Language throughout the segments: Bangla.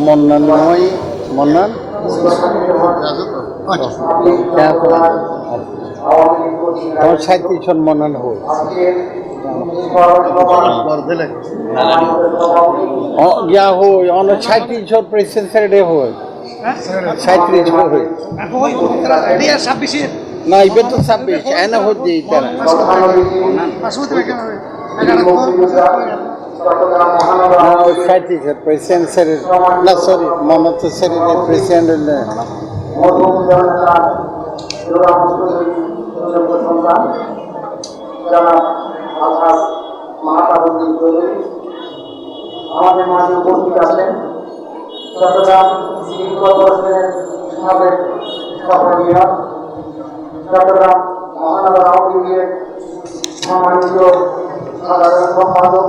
মন্নান নয় মন্নান তোমার 37 জন মন্নান হল গিয়া হই অনেক 37 জন প্রেসিডেন্ট সেক্রেটারি হই 37 জন হই না ইবে তো 26 এনে হচ্ছে তারা প্রেসিডেন্ট সেক্রেটারি না সরি মোহাম্মদ সেক্রেটারি প্রেসিডেন্ট আমাদের মাঝে উপস্থিত আছেন চট্টগ্রাম সিটি কর্পোরেশনের সাবেক মেয়র, চট্টগ্রাম মহানগর আওয়ামী লীগের সম্মানিত সাধারণ সম্পাদক,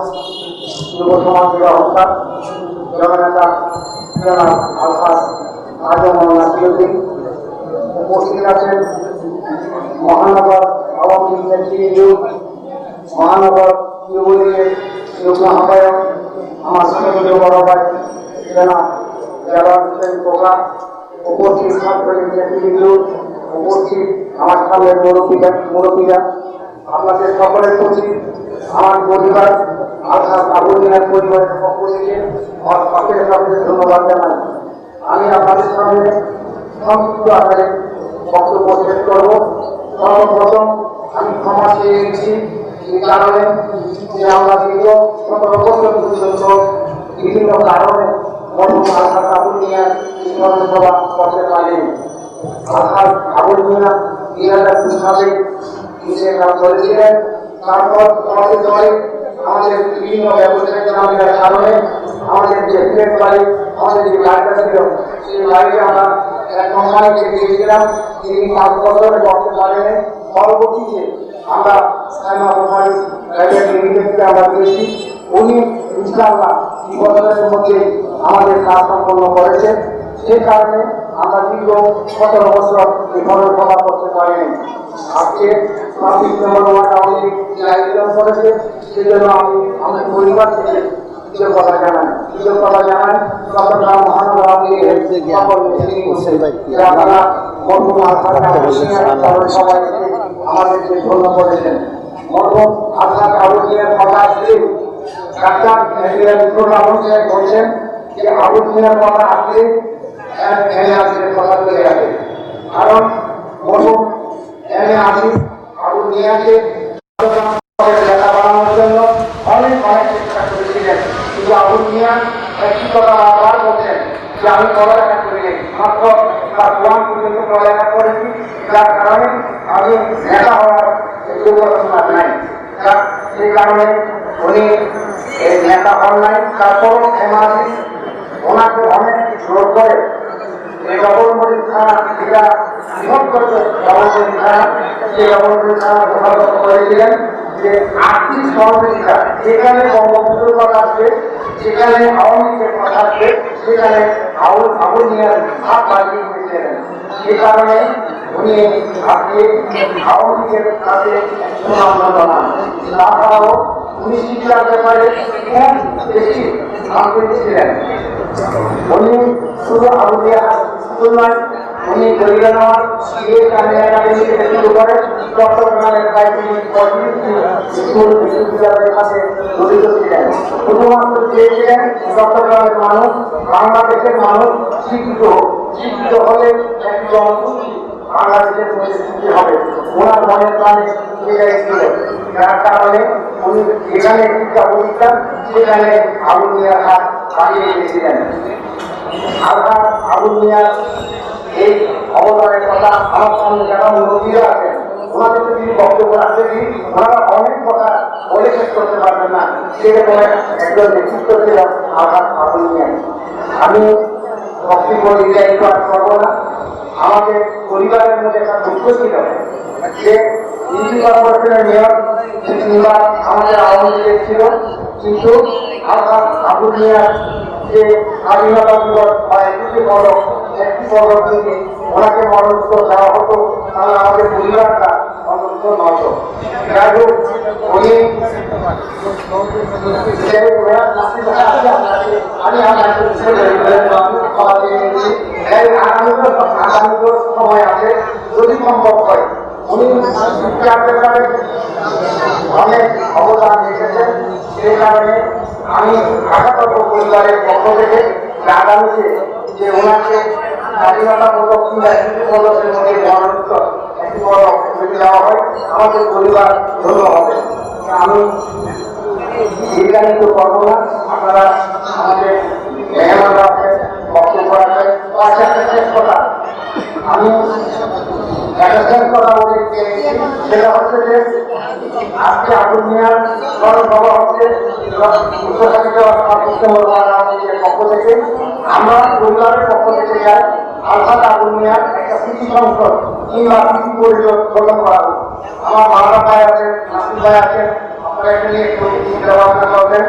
যুব সমাজ আহ্বায়ক, জননেতা জনাব আলহাজ আজম নাসিরউদ্দিন। উপস্থিত আছেন মহানগর আওয়ামী লীগের সিইও, মহানগর যুবলীগের যুগ্ম আহ্বায়ক আমার সঙ্গে বড় ভাই জনাব জালাল হোসেন কোকা, উপস্থিত ছাত্রলীগ নেতৃবৃন্দ, উপস্থিত আমার সামনের মুরব্বীরা, আপনাদের সকলের প্রতি আমার পরিবার আলহাজ আবুল মিয়ার পরিবারের পক্ষ থেকে ধন্যবাদ জানাই। আমি আপনাদের সামনে সংক্ষিপ্ত আকারে বক্তব্য শেষ করব। সর্বপ্রথম আমি ক্ষমা চেয়ে নিচ্ছি এই কারণে যে আমরা দীর্ঘ 17 বছর পর্যন্ত বিভিন্ন কারণে আলহাজ আবুল মিয়ার স্মরণসভা করতে পারিনি। আলহাজ আবুল মিয়া 2002 সালে নিজের কাজ করেছিলেন। তারপর আমাদের দলে আমাদের বিভিন্ন ব্যবসায়িক ঝামেলার কারণে আমাদের যে প্লেট বাড়ি, আমাদের যে বাড়িটা ছিল সেই বাড়িতে আমরা এক কোম্পানিকে দিয়েছিলাম। তিনি 5 বছরে করতে পারেন। পরবর্তীতে আমরা সাইমা কোম্পানি প্রাইভেট লিমিটেডকে আমরা দিয়েছি। উনি ইনশাআল্লাহ 2 বছরের মধ্যে আমাদের কাজ সম্পন্ন করেছে। সেই কারণে আমরা দীর্ঘ 17 বছর এই সভা করতে পারিনি। আজকে 26 নম্বর ওয়ার্ড আওয়ামী লীগ যে আয়োজন করেছে সেই জন্য আমি আমার পরিবার থেকে কৃতজ্ঞতা জানাই চট্টগ্রাম মহানগর আওয়ামী লীগের সকল নেতৃবৃন্দ আপনারা মরহুম আলহাজ আমাদেরকে ধন্য করেছেন। মরহুম আলহাজ আবুল মিয়ার কথা আসলে ডাক্তার বলছেন যে আবুল মিয়ার কথা আসলে কথা চলে যাবে, কারণ মরহুম আবুল মিয়াকে লেখা বানানোর জন্য অনেক চেষ্টা করেছিলেন। কিন্তু আবুল মিয়া একটি কথা আবার বলছেন যে আমি পড়ালেখা করি মাত্র ক্লাস 1 পর্যন্ত পড়ালেখা করেছি, যার কারণে আমি নেতা হওয়ার যোগ্যতা নাই। সেই কারণে উনি নেতা হন নাই। তারপরও এমআরসি ওনাকে অনেক জোর করে এই ডবলমুড়ি থানা যেটা বৃহৎ করছে ডবলমুড়ি থানা, সেই ডবলমুড়ি থানা প্রভাবিত করেছিলেন যে আর্থিক সহযোগিতা যেখানে বঙ্গবন্ধুর কথা আসবে, যেখানে আওয়ামী লীগের কথা আসবে, সেখানে আবুল মিয়ার হাত বাড়িয়ে দিয়েছিলেন। সে কারণে উনি আজকে আওয়ামী লীগের কাছে সুনাম জানান। তাছাড়াও উনি শিক্ষার ব্যাপারে খুব বেশি আগ্রহী ছিলেন। উনি শুধু আবুল মিয়া স্কুল নয়, উনি দরিদ্রনাথ একাডেমি থেকে শুরু করে চট্টগ্রামের প্রায় 30 স্কুল বিশ্ববিদ্যালয়ের কাছে জড়িত ছিলেন। শুধুমাত্র চেয়েছিলেন চট্টগ্রামের মানুষ, বাংলাদেশের মানুষ শিক্ষিত হলে একজন বাংলাদেশের পরিস্থিতি হবে। ওনার মনের প্রাণে সেটাই ছিল, যার কারণে উনি যেখানে শিক্ষা প্রতিষ্ঠান সেখানে আবুল মিয়ার হাত বাড়িয়ে দিয়েছিলেন। আলহাজ আবুল মিয়ার এই অবদানের কথা আমার সামনে যারা মুরব্বীরা আছেন ওনাদের তিনি বক্তব্য রাখতেছি, ওনারা অনেক কথা বলে শেষ করতে পারবেন না। সেরকম একজন নেতৃত্ব ছিল আলহাজ আবুল মিয়া। আমি বক্তব্য দীর্ঘায়িত করবো না। আমাদের পরিবারের মধ্যে একটা দুঃখ ছিল যে সিটি কর্পোরেশনের মেয়র তিনবার আমাদের আওয়ামী লীগের ছিল, কিন্তু আলহাজ আবুল মিয়ার যে স্বাধীনতা দিবস বা 21শে পদক একটি পদক থেকে ওনাকে মরণোত্তর দেওয়া হতো, তাহলে আমাদের পরিবারটা অন্তত নতো। যাই হোক, উনি আমি ও পরিবারের পক্ষ থেকে আগামীতে যে ওনাকে স্বাধীনতামূলক কিংবা মূলকের মধ্যে মনোনীত একটি বড় অগ্রগতি দেওয়া হয়, আমাদের পরিবার ধন্য হবে। আমি বিজ্ঞানিত করবো না, আপনারা আমাদের মেহমানরা আছেন, বক্তব্য রাখবেন। আচ্ছা, একটা শেষ কথা, আমি একটা শেষ কথা বলে সেটা হচ্ছে যে আজকে আবুল মিয়ার স্মরণ সভা হচ্ছে উচ্চশিক্ষিত পক্ষ থেকে। আমরা পরিবারের পক্ষ থেকে যাই আলহাদ আবুল মিয়ার একটা কৃষি সংসদ কিংবা কৃষি পরিষদ গঠন করা হোক। আমার বাংলা ভাই আছেন, নাসির ভাই আছেন, আপনারা এটা নিয়ে একটু চিন্তা ভাবনা করবেন।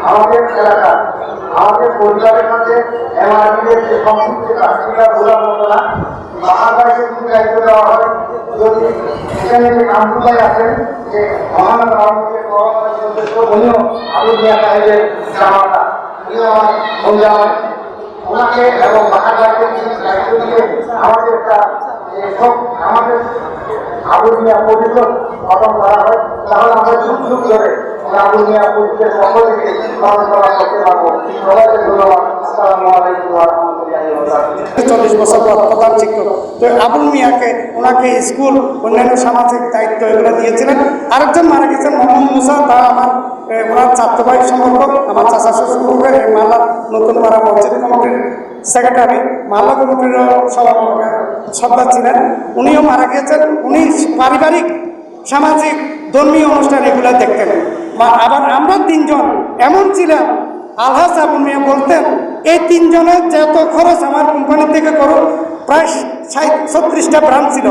আমাদের এলাকা, আমাদের পরিবারের মধ্যে এমআরপির যে সম্পৃক্ততা সেটা ভোলার মতো না। মহাকাশে যদি দায়িত্ব দেওয়া হয়, যদি এখানে যে কামরুলাই আছেন যে মহানগর আওয়ামী উনিও আবুল মিয়া সাহেবের জামাতা, উনিও আমার সঞ্জামাই, ওনাকে এবং মহাকাশে দায়িত্ব দিয়ে আমাদের একটা আমাদের আবুল মিয়া পরিষদ গঠন করা হয়, তাহলে আমরা যুগ যুগ ধরে আবুল মিয়া পরিষদের পক্ষ থেকে পালন করা করতে পারবো। সবাইকে ধন্যবাদ। আসসালামু আলাইকুম ওয়া রাহমাতুল্লাহি ওয়া বারাকাতুহু। 40 বছর পর প্রধান শিক্ষক তো আবুল মিয়াকে ওনাকে স্কুল অন্যান্য সামাজিক দায়িত্ব এগুলো দিয়েছিলেন। আরেকজন মারা গেছেন মোহাম্মদ মুসা, তা আমার ওনার ছাত্র ভাই সম্পর্ক, আমার চাচা শ্বশুর মাল্লা নতুন পাড়া মসজিদ কমিটির সেক্রেটারি, মাল্লা কমিটিরও সর্দার ছিলেন, উনিও মারা গিয়েছেন। উনি পারিবারিক সামাজিক ধর্মীয় অনুষ্ঠান এগুলো দেখতেন। আবার আমরা তিনজন এমন ছিলাম, আলহাজ আবুল মিয়া বলতেন এই তিনজনের যত খরচ আমার কোম্পানি থেকে করো, প্রায় 36টা ব্রাঞ্চ ছিল,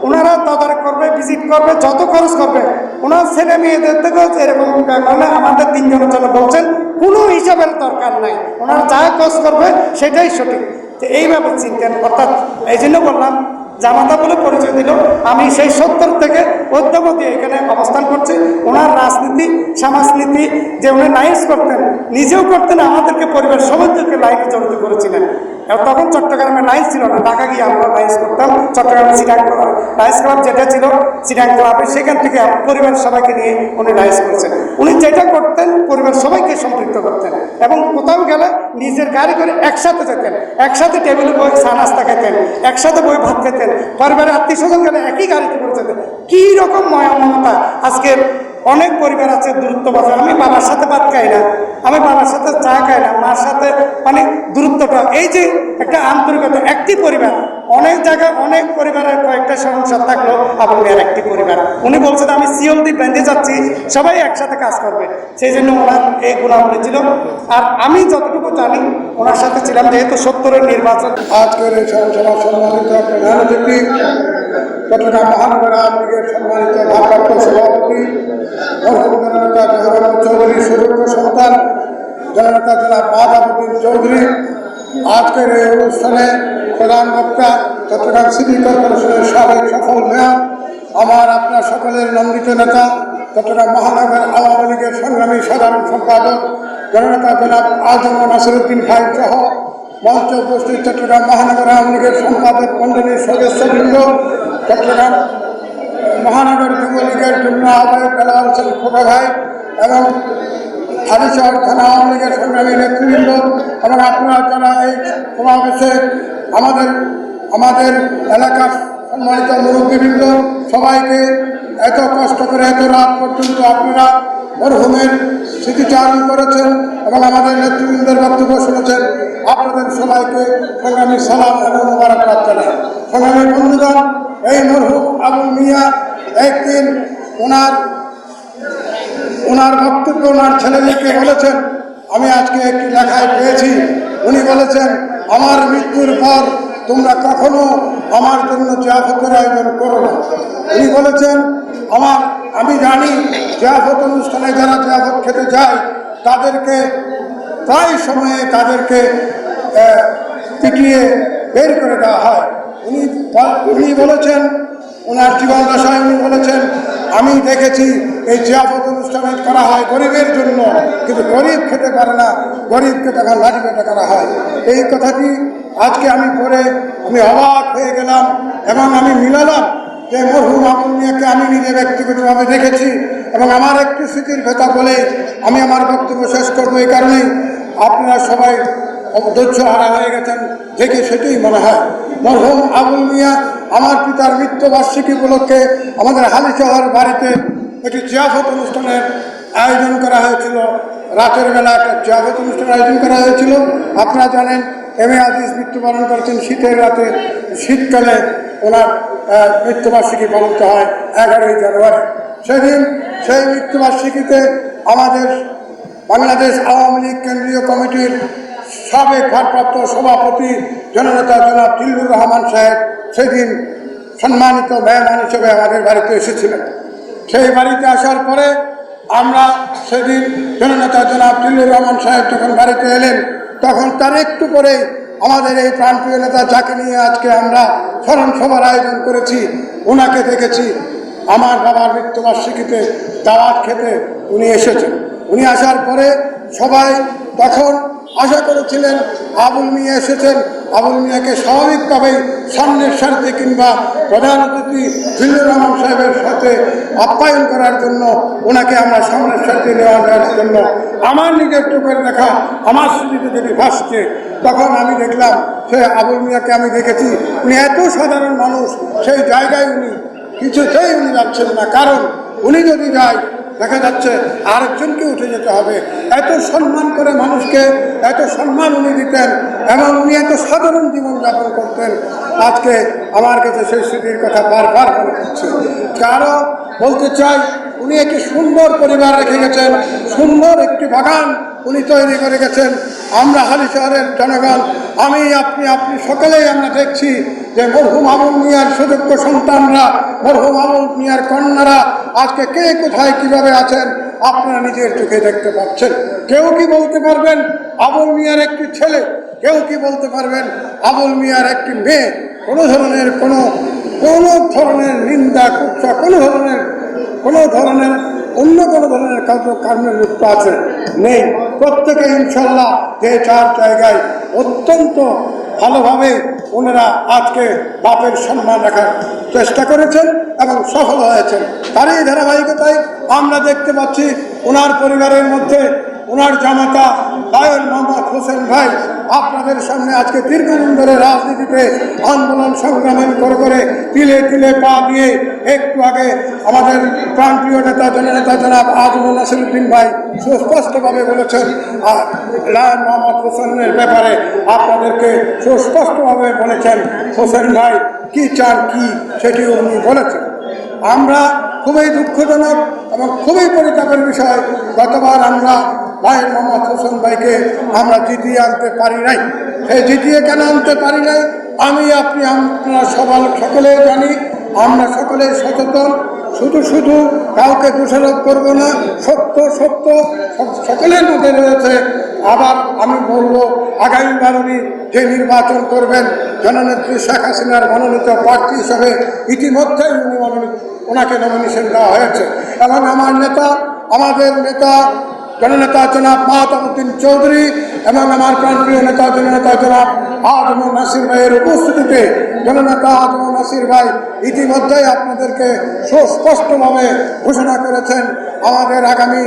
ওনারা তদারক করবে, ভিজিট করবে, যত খরচ করবে ওনার ছেলে মেয়েদের থেকেও এরকম মানে আমাদের তিনজনের জন্য বলছেন কোনো হিসাবের দরকার নাই, ওনারা যা খরচ করবে সেটাই সঠিক। তো এইভাবে চিনতেন। অর্থাৎ এই জন্য বললাম জামাতা বলে পরিচয় দিল। আমি সেই 70 থেকে অদ্যাবধি এখানে অবস্থান করছি। ওনার রাজনীতি সমাজনীতি যে উনি লাইন্স করতেন, নিজেও করতেন, আমাদেরকে পরিবার সবাইকে লাইনে জড়িত করেছিলেন। তখন চট্টগ্রামে লাইন্স ছিল না, ঢাকা গিয়ে আমরা লাইন্স করতাম। চট্টগ্রামে চিটাং লাইন্স ক্লাব যেটা ছিল, চিটাং ক্লাবে, সেখান থেকে পরিবার সবাইকে নিয়ে উনি লাইন্স করছেন। উনি যেটা করতেন পরিবার সবাইকে সম্পৃক্ত করতেন এবং কোথাও গেলে নিজের গাড়ি করে একসাথে যেতেন, একসাথে টেবিলে বই চা নাস্তা খেতেন, একসাথে বই ভাত খেতেন, পরিবারের আত্মীয় স্বজন গেলে একই গাড়িতে করে যেতেন। কী রকম মমতা! আজকের অনেক পরিবার আছে দূরত্ব বাজার, আমি বাবার সাথে ভাত খাই না, আমি বাবার সাথে চা খাই না, মার সাথে মানে দূরত্বটা, এই যে একটা আন্তরিকতা, একটি পরিবার। অনেক জায়গায় অনেক পরিবারের কয়েকটা সংসার থাকলো, আবুল মিয়ার একটি পরিবার। উনি বলছেন আমি সিওল দিয়ে বেঁধে যাচ্ছি, সবাই একসাথে কাজ করবে, সেই জন্য ওনার এই গুণাবলী ছিল। আর আমি যতটুকু জানি ওনার সাথে ছিলাম, যেহেতু 70-এর নির্বাচন। আজকের এই সভার সম্মানিত প্রধান অতিথি, চট্টগ্রাম মহানগর আওয়ামী লীগের সম্মানিত ভারপ্রাপ্ত সভাপতি জননেতা জহরুল চৌধুরী সুযোগ্য সন্তান জননেতা জনাব মাহতাবুদ্দিন চৌধুরী, আজকের এই অনুষ্ঠানে প্রধান বক্তা চট্টগ্রাম সিটি কর্পোরেশনের সাবেক সফল মেয়র, আমার আপনার সকলের নন্দিত নেতা চট্টগ্রাম মহানগর আওয়ামী লীগের সংগ্রামী সাধারণ সম্পাদক জননেতা জনাব আজম নাসিরুদ্দিন খান সহ মঞ্চে উপস্থিত চট্টগ্রাম মহানগর আওয়ামী লীগের সম্পাদক মণ্ডলীর সদস্যবৃন্দ, চট্টগ্রাম মহানগর যুবলীগের যুগ্ম আহ্বায়ক বেলাল হোসেন খোকা ভাই এবং হালিশহর থানা আওয়ামী লীগের সংগ্রামী নেতৃবৃন্দ এবং আপনারা যারা এই সমাবেশে আমাদের এলাকার সম্মানিত মুরব্বীবৃন্দ, সবাইকে এত কষ্ট করে এত রাত পর্যন্ত আপনারা মরহুমের স্মৃতিচারণ করেছেন এবং আমাদের নেতৃবৃন্দের বক্তব্য শুনেছেন, আপনাদের সবাইকে সংগ্রামী সালাম এবং মোবারকবাদ জানাই। সংগ্রামী বন্ধুগণ, এই মরহুম আবুল মিয়া একদিন ওনার বক্তব্য ওনার ছেলেদেরকে বলেছেন, আমি আজকে একটি লেখায় পেয়েছি, উনি বলেছেন আমার মৃত্যুর পর তোমরা কখনো আমার জন্য জিয়াফতের আয়োজন করো না। উনি বলেছেন আমি জানি জিয়াফত অনুষ্ঠানে যারা জিয়াফত খেতে যায় তাদেরকে প্রায় সময়ে তাদেরকে পিটিয়ে বের করে দেওয়া হয়। উনি বলেছেন ওনার জীবন দশায় উনি বলেছেন আমি দেখেছি এই জিয়াফত অনুষ্ঠানে করা হয় গরিবের জন্য, কিন্তু গরিব খেতে পারে না, গরিবকে টাকা লাঠি পেটা করা হয়। এই কথাটি আজকে আমি পড়ে আমি অবাক হয়ে গেলাম এবং আমি মিলালাম যে মরহুম আবুল মিয়াকে আমি নিজে ব্যক্তিগতভাবে দেখেছি এবং আমার একটি স্মৃতির কথা বলে আমি আমার বক্তব্য শেষ করবো। এই কারণেই আপনারা সবাই ধৈর্য হারা হয়ে গেছেন দেখে সেটাই মনে হয়। মরহুম আবুল মিয়া আমার পিতার মৃত্যুবার্ষিকী উপলক্ষে আমাদের হালিশহর বাড়িতে একটি জিয়াফত অনুষ্ঠানের আয়োজন করা হয়েছিল। রাতের বেলা একটা জিয়াফত অনুষ্ঠানের আয়োজন করা হয়েছিল। আপনারা জানেন এম.এ. আজিজ মৃত্যুবরণ করেছেন শীতের রাতে, শীতকালে ওনার মৃত্যুবার্ষিকী পালিত হয় 11ই জানুয়ারি। সেদিন সেই মৃত্যুবার্ষিকীতে আমাদের বাংলাদেশ আওয়ামী লীগ কেন্দ্রীয় কমিটির সাবেক ভারপ্রাপ্ত সভাপতি জননেতা জনাব জিল্লুর রহমান সাহেব সেদিন সম্মানিত মেহমান হিসেবে আমাদের বাড়িতে এসেছিলেন। সেই বাড়িতে আসার পরে আমরা সেদিন জননেতা জনাব জিল্লুর রহমান সাহেব যখন বাড়িতে এলেন, তখন তার একটু পরেই আমাদের এই প্রাণপ্রিয় নেতা যাকে নিয়ে আজকে আমরা স্মরণ সভার আয়োজন করেছি, ওনাকে দেখেছি আমার বাবার মৃত্যুবার্ষিকীতে দাওয়াত খেতে উনি এসেছেন। উনি আসার পরে সবাই তখন আশা করেছিলেন আবুল মিয়া এসেছেন, আবুল মিয়াকে স্বাভাবিকভাবেই সামনের সারিতে কিংবা প্রধান অতিথি জিল্লুর রহমান সাহেবের সাথে আপ্যায়ন করার জন্য ওনাকে আমরা সামনের সারিতে নেওয়ার জন্য আমার নিজের চোখের দেখা আমার স্মৃতিতে যদি ভাসছে, তখন আমি দেখলাম সে আবুল মিয়াকে আমি দেখেছি উনি এত সাধারণ মানুষ, সেই জায়গায় উনি কিছুতেই উনি যাচ্ছেন না। কারণ উনি যদি যায় দেখা যাচ্ছে আরেকজনকে উঠে যেতে হবে। এত সম্মান করে মানুষকে এত সম্মান উনি দিতেন এবং উনি এত সাধারণ জীবনযাপন করতেন। আজকে আমার কাছে সেই স্মৃতির কথা বারবার মনে হচ্ছে। কারো বলতে চাই উনি একটি সুন্দর পরিবার রেখে গেছেন, সুন্দর একটি বাগান উনি তৈরি করে গেছেন। আমরা হালিশহরের জনগণ, আমি আপনি সকলেই আমরা দেখছি যে মরহুম আবুল মিয়ার সুযোগ্য সন্তানরা, মরহুম আবুল মিয়ার কন্যারা আজকে কে কোথায় কিভাবে আছেন আপনারা নিজের চোখে দেখতে পাচ্ছেন। কেউ কি বলতে পারবেন আবুল মিয়ার একটি ছেলে, কেউ কি বলতে পারবেন আবুল মিয়ার একটি মেয়ে কোনো ধরনের নিন্দা কুৎসা কোনো ধরনের অন্য কোনো ধরনের কর্মে লিপ্ত আছে নেই। প্রত্যেকে ইনশাল্লাহ যে চার জায়গায় অত্যন্ত ভালোভাবে ওনারা আজকে বাপের সম্মান রাখার চেষ্টা করেছেন এবং সফল হয়েছেন। তারই ধারাবাহিকতায় আমরা দেখতে পাচ্ছি ওনার পরিবারের মধ্যে ওনার জামাতা লায়ন মোহাম্মদ হোসেন ভাই আপনাদের সামনে আজকে দীর্ঘদিন ধরে রাজনীতিতে আন্দোলন সংগ্রাম করে তিলে তিলে পা দিয়ে একটু আগে আমাদের প্রাণপ্রিয় নেতা জননেতা জনাব আজমুল নাসিরউদ্দিন ভাই সুস্পষ্টভাবে বলেছেন লায়ন মোহাম্মদ হোসেনের ব্যাপারে আপনাদেরকে সুস্পষ্টভাবে বলেছেন হোসেন ভাই কি চান কি সেটিও উনি বলেছেন। আমরা খুবই দুঃখজনক এবং খুবই পরিতাপের বিষয়, গতবার আমরা লায়ন মোহাম্মদ হোসেন ভাইকে আমরা জিতিয়ে আনতে পারি নাই। সেই জিতিয়ে কেন আনতে পারি নাই আপনারা সকলে জানি, আমরা সকলে সচেতন। শুধু কাউকে দোষারোপ করবো না, সত্য সকলের মধ্যে রয়েছে। আবার আমি বলবো আগামীবার উনি যে নির্বাচন করবেন জননেত্রী শেখ হাসিনার মনোনীত প্রার্থী হিসেবে ইতিমধ্যেই ওনাকে নমিনেশন দেওয়া হয়েছে এবং আমাদের নেতা জননেতা জনাব মাহতাবউদ্দিন চৌধুরী এবং আমার প্রাণপ্রিয় নেতা জননেতা জনাব আজমল নাসির ভাইয়ের উপস্থিতিতে জননেতা আজমল নাসির ভাই ইতিমধ্যেই আপনাদেরকে সুস্পষ্টভাবে ঘোষণা করেছেন আমাদের আগামী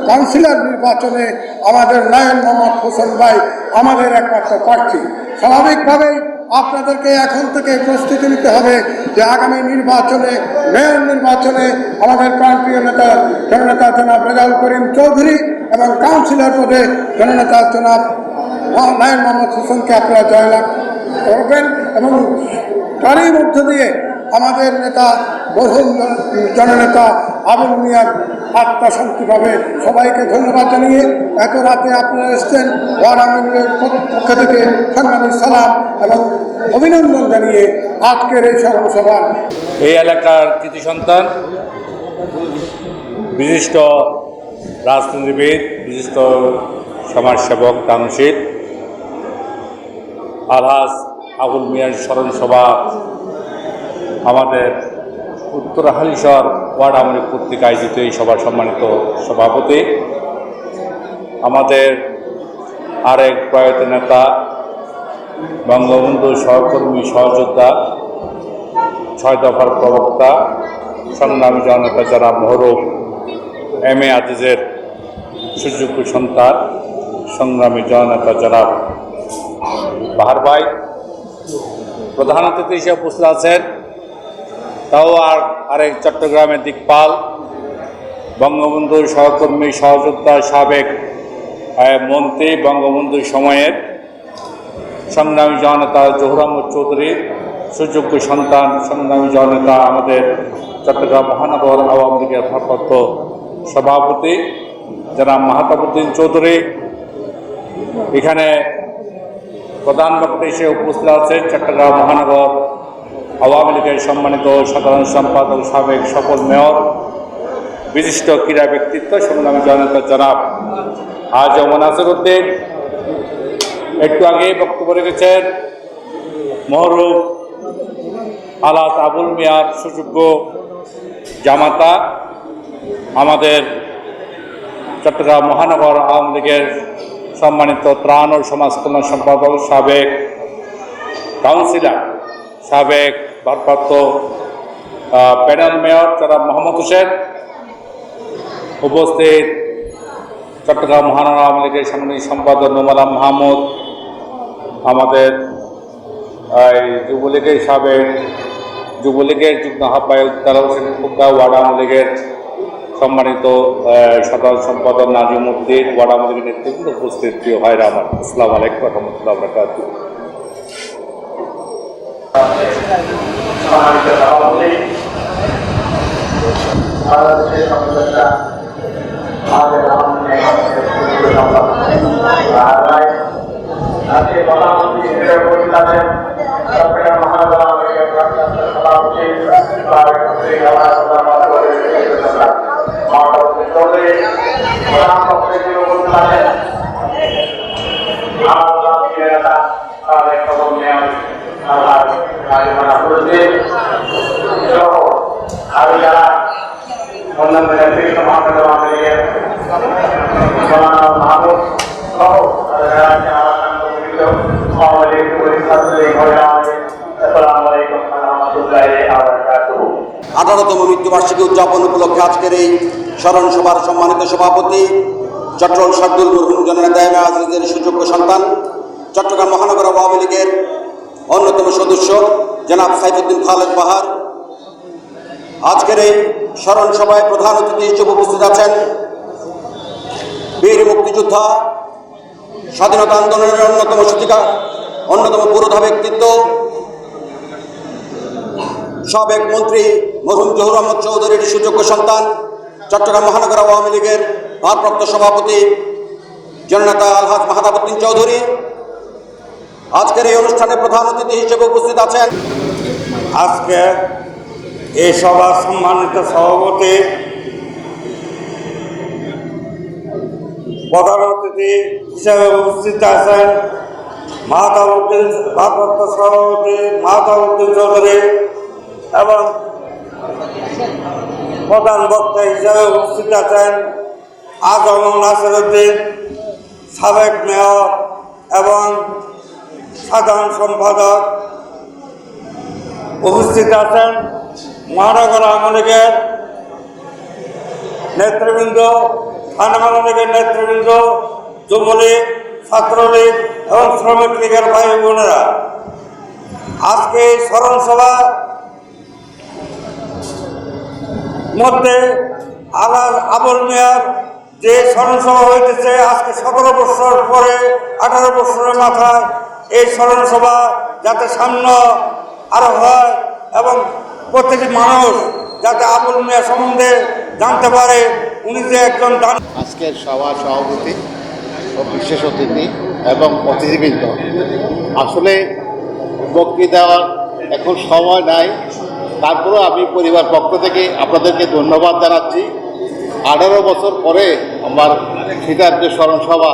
কাউন্সিলর নির্বাচনে আমাদের লায়ন মোহাম্মদ হোসেন ভাই আমাদের একমাত্র প্রার্থী। স্বাভাবিকভাবেই আপনাদেরকে এখন থেকে প্রস্তুতি নিতে হবে যে আগামী নির্বাচনে মেয়র নির্বাচনে আমাদের প্রাণপ্রিয় নেতা জননেতা জনাব রেজাউল করিম চৌধুরী এবং কাউন্সিলর পদে জননেতা জনাব লায়ন মোহাম্মদ হোসেনকে আপনারা জয়লাভ করবেন এবং তারই মধ্য দিয়ে আমাদের নেতা মরহুম জননেতা আবুল মিয়ার আত্মা শান্তি পাবে। সবাইকে ধন্যবাদ জানিয়ে এত রাতে আপনারা এসছেন ওয়ার্ড আওয়ামী লীগের পক্ষ থেকে সংগ্রামী সালাম এবং অভিনন্দন জানিয়ে আজকের এই স্মরণ সভা। এই এলাকার কৃতি সন্তান, বিশিষ্ট রাজনীতিবিদ, বিশিষ্ট সমাজসেবক, দানশীল আলহাজ আবুল মিয়ার স্মরণ সভা আমাদের উত্তর হালিশহর ওয়ার্ড আওয়ামী লীগ কর্তৃক আয়োজিত এই সভার সম্মানিত সভাপতি, আমাদের আরেক প্রয়াত নেতা, বঙ্গবন্ধু সহকর্মী সহযোদ্ধা, 6 দফার প্রবক্তা, সংগ্রামী জননেতা জনাব মরহুম এম.এ. আজিজের সুযোগ্য সন্তান সংগ্রামী জননেতা জনাব বাহার ভাই, প্রধান অতিথি হিসেবে উপস্থিত আছেন তাও আরেক চট্টগ্রামের দিকপাল, বঙ্গবন্ধুর সহকর্মী সহযোদ্ধা সাবেক মন্ত্রী, বঙ্গবন্ধুর সময়ের সংগ্রামী জননেতা জহুর আহমদ চৌধুরী, সুযোগ্য সন্তান সংগ্রামী জননেতা, আমাদের চট্টগ্রাম মহানগর আওয়ামী লীগের ভারপ্রাপ্ত সভাপতি জনাব মাহতাবউদ্দিন চৌধুরী, এখানে প্রধান বক্তা হিসেবে উপস্থিত আছেন চট্টগ্রাম মহানগর আওয়ামী লীগের সম্মানিত সাধারণ সম্পাদক, সাবেক সফল মেয়র, বিশিষ্ট ক্রীড়া ব্যক্তিত্ব সংগ্রামী জননেতা জনাব আজম নাসির উদ্দিন। একটু আগেই বক্তব্য রেখেছেন মহরুম আলাত আবুল মিয়ার সুযোগ্য জামাতা, আমাদের চট্টগ্রাম মহানগর আওয়ামী লীগের সম্মানিত ত্রাণ ও সমাজ কল্যাণ সম্পাদক, সাবেক কাউন্সিলর, সাবেক ভারপ্রাপ্ত প্যানেল মেয়র জনাব মোহাম্মদ হোসেন, উপস্থিত চট্টগ্রাম মহানগর আওয়ামী লীগের সাংগঠনিক সম্পাদক নোমালাম মাহমুদ, আমাদের যুবলীগের সাবেক যুবলীগের যুগ্ম আহ্বায়ক তারা হোসেন ফুকা, ওয়ার্ড আওয়ামী লীগের সম্মানিত সাধারণ সম্পাদক নাজিম উদ্দিন, ওয়ার্ড আওয়ামী লীগের নেতৃত্ব, উপস্থিত প্রিয় ভাইরা আমার, আসসালামু আলাইকুম ওয়া রাহমাতুল্লাহি ওয়া বারাকাতুহু। আজকে প্রধানমন্ত্রী হিসেবে উপস্থিত আছেন চট্টগ্রাম মহানগর আওয়ামী লীগের সভাপতি চৌধুরী, প্রধান বক্তা হিসেবে উপস্থিত আছেন নেতা সাবেক সফল মেয়র সহ আরো যারা অন্যান্য নেতৃত্ব মহানগর আওয়ামী লীগের মাহমুদ সহ আঠারোতম মৃত্যুবার্ষিকী উদযাপন উপলক্ষে আজকের এই স্মরণ সভার সম্মানিত সভাপতি চট্টগ্রাম শার্দুল মরহুম জননেতা এম এ আজিজের সুযোগ্য সন্তান, চট্টগ্রাম মহানগর আওয়ামী লীগের অন্যতম সদস্য জনাব সাইফুদ্দিন খালেদ বাহার। আজকের এই স্মরণ সভায় প্রধান অতিথি হিসেবে উপস্থিত আছেন বীর মুক্তিযোদ্ধা, স্বাধীনতা আন্দোলনের অন্যতম পুরোধা ব্যক্তিত্ব, সাবেক মন্ত্রী মরহুম জহুর আহমদ চৌধুরীর সুযোগ্য সন্তান, চট্টগ্রাম মহানগর আওয়ামী লীগের ভারপ্রাপ্ত সভাপতি জননেতা আলহাজ মাহতাবউদ্দিন চৌধুরী। আজকের এই অনুষ্ঠানে প্রধান অতিথি হিসেবে উপস্থিত আছেন আজকে এই সভার সম্মানিত সভাপতি, প্রধান অতিথি হিসেবে উপস্থিত আছেন মাহতাবউদ্দিন ভারপ্রাপ্ত সভাপতি মাহতাবউদ্দিন চৌধুরী এবং প্রধান বক্তা হিসেবে উপস্থিত আছেন আজম নাসির উদ্দিন, সাবেক মেয়র এবং সাধারণ সম্পাদক। উপস্থিত আছেন মহানগর আওয়ামী লীগের নেতৃবৃন্দ, আওয়ামী লীগের নেতৃবৃন্দ, যুবলীগ, ছাত্রলীগ এবং শ্রমিক লীগের ভাই বোনেরা। আজকে এই স্মরণ সভা মধ্যে আলাল আবুল মিয়ার যে স্মরণ সভা হইতেছে আজকে 17 বছর পরে 18 বছরের মাথায় এই স্মরণ সভা যাতে সামনে আরো হয় এবং প্রত্যেকটি মানুষ যাতে আবুল মিয়া সম্বন্ধে জানতে পারে উনি যে একজন আজকের সভা সভাপতি ও বিশেষ অতিথি এবং অতিথিবৃন্দ, আসলে বক্তৃতা দেওয়ার এখন সময় নাই, তারপরেও আমি পরিবার পক্ষ থেকে আপনাদেরকে ধন্যবাদ জানাচ্ছি। 18 বছর পরে আমার কৃতার্থ স্মরণ সভা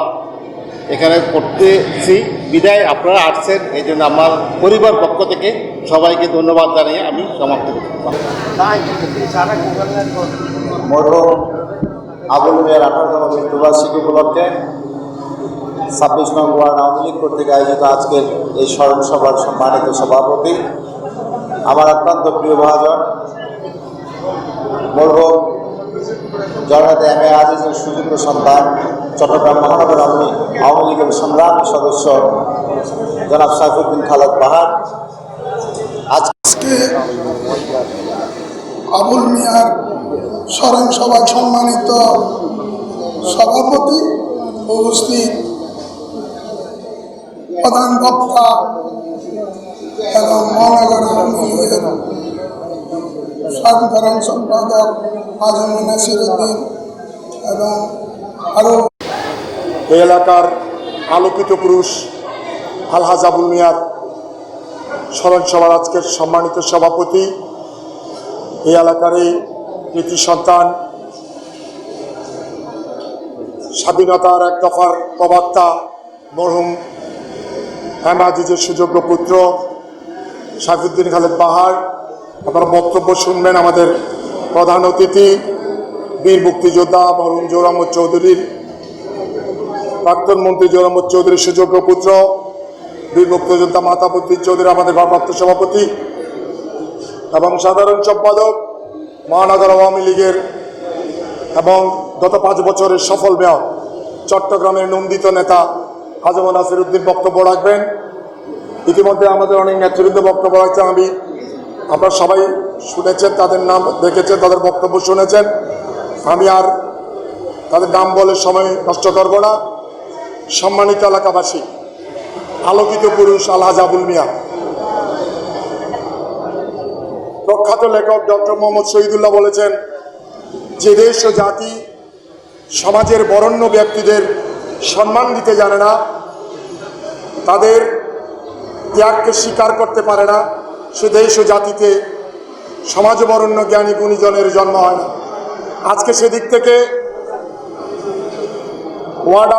এখানে করতেছি, বিদায় আপনারা আসছেন, এই জন্য আমার পরিবার পক্ষ থেকে সবাইকে ধন্যবাদ জানিয়ে আমি সমাপ্ত করছি। মরহুম আবুল মিয়ার 18তম মৃত্যুবার্ষিকী উপলক্ষে 26 নং ওয়ার্ড আওয়ামী লীগ কর্তৃক আয়োজিত আজকের এই স্মরণ সভার সম্মানিত সভাপতি, আমার অত্যন্ত প্রিয় ভাজন মরহুম জননেতা এম এ আজিজের সুযোগ্য সন্তান চট্টগ্রাম মহানগর আওয়ামী লীগের সংগ্রামী সদস্য জনাব সাইফুদ্দিন খালেদ বাহার। আজকে আবুল মিয়ার স্মরণ সভায় সম্মানিত সভাপতি, উপস্থিত প্রধান বক্তা এবং মহানগর আওয়ামী লীগের সাধারণ সম্পাদক আজম নাসিরউদ্দিন এবং আরও এই এলাকার আলোকিত পুরুষ আলহাজ আবুল মিয়ার স্মরণ সভার আজকের সম্মানিত সভাপতি, এই এলাকার এই কৃতি সন্তান, স্বাধীনতার এক দফার প্রবক্তা মরহুম হেমাজিজের সুযোগ্য পুত্র সাইফুদ্দিন খালেদ বাহার। আপনারা বক্তব্য শুনবেন আমাদের প্রধান অতিথি বীর মুক্তিযোদ্ধা মরহুম জহুর আহমদ চৌধুরীর, প্রাক্তন মন্ত্রী জহুর আহমদ চৌধুরীর সুযোগ্য পুত্র বীর মুক্তিযোদ্ধা মাতাবুদ্দিন চৌধুরী আমাদের ভারপ্রাপ্ত সভাপতি এবং সাধারণ সম্পাদক মহানগর আওয়ামী লীগের এবং গত 5 বছরের সফল মেয়র চট্টগ্রামের নন্দিত নেতা আজম নাসিরউদ্দিন বক্তব্য রাখবেন। ইতিমধ্যে আমাদের অনেক নেতৃবৃন্দ বক্তব্য রাখছেন, আপনারা সবাই শুনেছেন, তাদের নাম দেখেছেন, তাদের বক্তব্য শুনেছেন। আমি আর তাদের নাম বলে সময় নষ্ট করব না। সম্মানিত এলাকাবাসী, আলোকিত পুরুষ আলহাজ আবুল মিয়া, প্রখ্যাত লেখক ডক্টর মোহাম্মদ শহীদুল্লাহ বলেছেন, যে দেশ ও জাতি সমাজের বরেণ্য ব্যক্তিদের সম্মান দিতে জানে না, তাদের ত্যাগকে স্বীকার করতে পারে না, সে দেশ ও জাতিতে সমাজ বরেণ্য জ্ঞানী গুণীজনের জন্ম হয় না। আজকে সেদিক থেকে ওয়ার্ড